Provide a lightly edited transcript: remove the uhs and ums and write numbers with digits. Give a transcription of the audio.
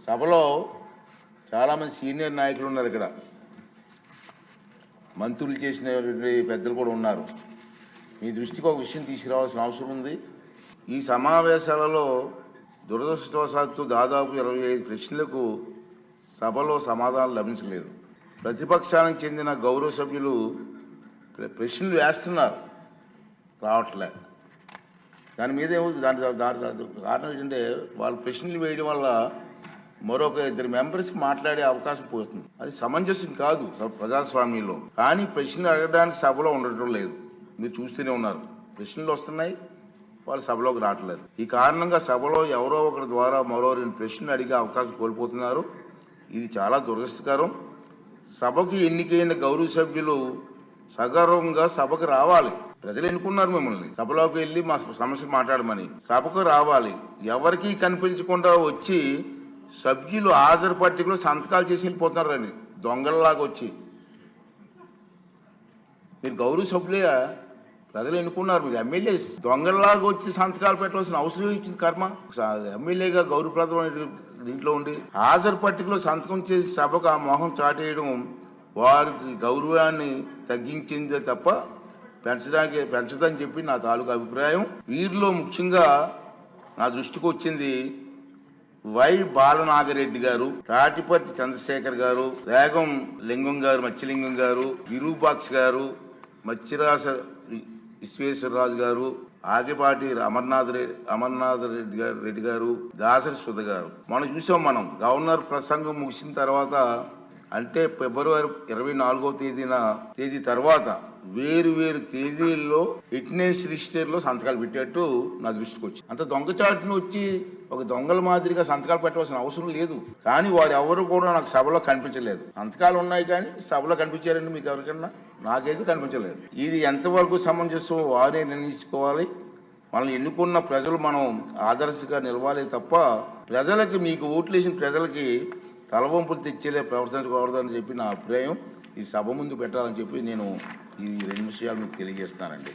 సభలో చాలామంది సీనియర్ నాయకులు ఉన్నారు. ఇక్కడ మంత్రులు చేసినటువంటి పెద్దలు కూడా ఉన్నారు. మీ దృష్టికి ఒక విషయం తీసుకురావాల్సిన అవసరం ఉంది. ఈ సమావేశాలలో దురదృష్టవశాత్తు దాదాపు 25 ప్రశ్నలకు సభలో సమాధానం లభించలేదు. ప్రతిపక్షానికి చెందిన గౌరవ సభ్యులు ప్రశ్నలు వేస్తున్నారు, రావట్లే. దాని మీద దాని కారణం ఏంటంటే వాళ్ళు ప్రశ్నలు వేయడం వల్ల మరొక 2 మెంబర్స్కి మాట్లాడే అవకాశం పోతుంది. అది సమంజసం కాదు ప్రజాస్వామ్యంలో. కానీ ప్రశ్నలు అడగడానికి సభలో ఉండటం లేదు. మీరు చూస్తూనే ఉన్నారు, ప్రశ్నలు వస్తున్నాయి, వాళ్ళు సభలోకి రావట్లేదు. ఈ కారణంగా సభలో ఎవరో ఒకరి ద్వారా మరో 2 ప్రశ్నలు అడిగే అవకాశం కోల్పోతున్నారు. ఇది చాలా దురదృష్టకరం. సభకు ఎన్నికైన గౌరవ సభ్యులు సగర్వంగా సభకు రావాలి. ప్రజలు ఎన్నుకున్నారు మిమ్మల్ని, సభలోకి వెళ్ళి మా సమస్య మాట్లాడమని. సభకు రావాలి. ఎవరికి కనిపించకుండా వచ్చి సభ్యులు హాజరు పట్టికలో సంతకాలు చేసి వెళ్ళిపోతున్నారండి, దొంగలలాగా వచ్చి. మీరు గౌరవ సభ్యులే, ప్రజలు ఎన్నుకున్నారు, మీరు ఎమ్మెల్యేస్. దొంగలలాగా వచ్చి సంతకాలు పెట్టవలసిన అవసరం ఇచ్చింది కర్మ. ఎమ్మెల్యేగా గౌరవప్రదమైన దీంట్లో ఉండి హాజరు పట్టికలో సంతకం చేసి సభకు ఆ మోహం చాటేయడం వారికి గౌరవాన్ని తగ్గించిందే తప్ప పెంచదని చెప్పి నా తాలూకు అభిప్రాయం. వీరిలో ముఖ్యంగా నా దృష్టికి వచ్చింది వై బాలనాగరెడ్డి గారు, తాటిపర్తి చంద్రశేఖర్ గారు, రేగం లింగం గారు, మత్స్యలింగం గారు, విరూపాక్ష గారు, మత్స్యరాస విశ్వేశ్వరరాజు గారు, ఆగిపాటి అమర్నాథ్ రెడ్డి గారు, దాసరి సుధ గారు. మనం చూసాం. మనం గవర్నర్ ప్రసంగం ముగిసిన తర్వాత, అంటే ఫిబ్రవరి 24వ తేదీ తర్వాత వేరు తేదీల్లో అటెండెన్స్ రిజిస్టర్లో సంతకాలు పెట్టేట్టు నా దృష్టికి వచ్చింది. అంత దొంగచాటును వచ్చి ఒక దొంగల మాదిరిగా సంతకాలు పెట్టవలసిన అవసరం లేదు. కానీ వారు ఎవరు కూడా నాకు సభలో కనిపించలేదు. సంతకాలు ఉన్నాయి కానీ సభలో కనిపించారండి మీకు ఎవరికన్నా? నాకైతే కనిపించలేదు. ఇది ఎంతవరకు సమంజసం వారే నిర్ణయించుకోవాలి. మనల్ని ఎన్నుకున్న ప్రజలు మనం ఆదర్శంగా నిలవాలి తప్ప ప్రజలకి, మీకు ఓట్లేసిన ప్రజలకి తలవంపులు తెచ్చేలే ప్రవర్తించకూడదని చెప్పి నా అభిప్రాయం. ఈ సభ ముందు పెట్టాలని చెప్పి నేను ఈ 2 విషయాలు మీకు తెలియజేస్తానండి.